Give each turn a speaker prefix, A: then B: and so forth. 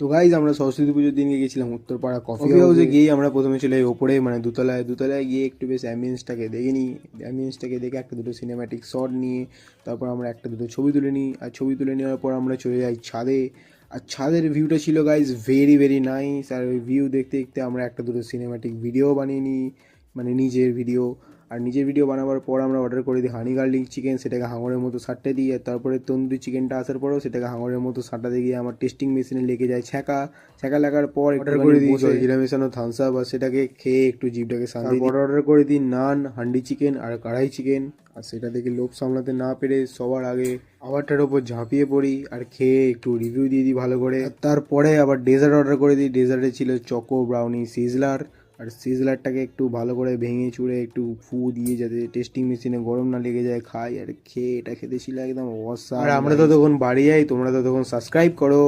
A: তো গাইজ আমরা সরস্বতী পুজোর দিনকে গেছিলাম উত্তরপাড়া কফি হাউসে। গিয়েই আমরা প্রথমে চলে যাই ওপরে, মানে দোতলায় গিয়ে একটু বেশ অ্যাম্বিয়েন্সটাকে দেখে নিই। অ্যাম্বিয়েন্সটাকে দেখে একটা দুটো সিনেম্যাটিক শট নিয়ে তারপর আমরা একটা দুটো ছবি তুলে নিই। আর ছবি তুলে নেওয়ার পর আমরা চলে যাই ছাদে। আর ছাদের ভিউটা ছিল গাইজ ভেরি ভেরি নাইস। আর ওই ভিউ দেখতে দেখতে আমরা একটা দুটো সিনেম্যাটিক ভিডিও বানিয়ে নিই, মানে নিজের ভিডিও। আর নিজের ভিডিও বানাবার পর আমরা অর্ডার করে দিই হানি গার্লিক চিকেন, সেটাকে হাঙরের মতো সারতে দিই। আর তারপরে তন্দুরি চিকেনটা আসার পরেও সেটাকে হাঙরের মতো সারটাতে গিয়ে আমার টেস্টিং মেশিনে লেগে যায় ছ্যাঁকা। ছ্যাঁকা লাগার পর অর্ডার করে দিই জলজিরা মেশানো থামস আপ, আর সেটাকে খেয়ে একটু জিভটাকে শান্তি দিই। অর্ডার করে দিই নান, হান্ডি চিকেন আর কড়াই চিকেন। আর সেটা দেখে লোভ সামলাতে না পেরে সবার আগে খাবারটার ওপর ঝাঁপিয়ে পড়ি আর খেয়ে একটু রিভিউ দিয়ে দিই ভালো করে। আর তারপরে আবার ডেজার্ট অর্ডার করে দিই। ডেজার্টে ছিল চকো ব্রাউনি সিজলার। আর সিজলারটাকে একটু ভালো করে ভেঙে চুড়ে একটু ফু দিয়ে যাতে টেস্টিং মেশিনে গরম না লেগে যায় খাই। আর খেয়ে এটা খেতে ছিল একদম অসাম। আর আমরা তো তখন বাড়ি যাই, তোমরা তো তখন সাবস্ক্রাইব করো।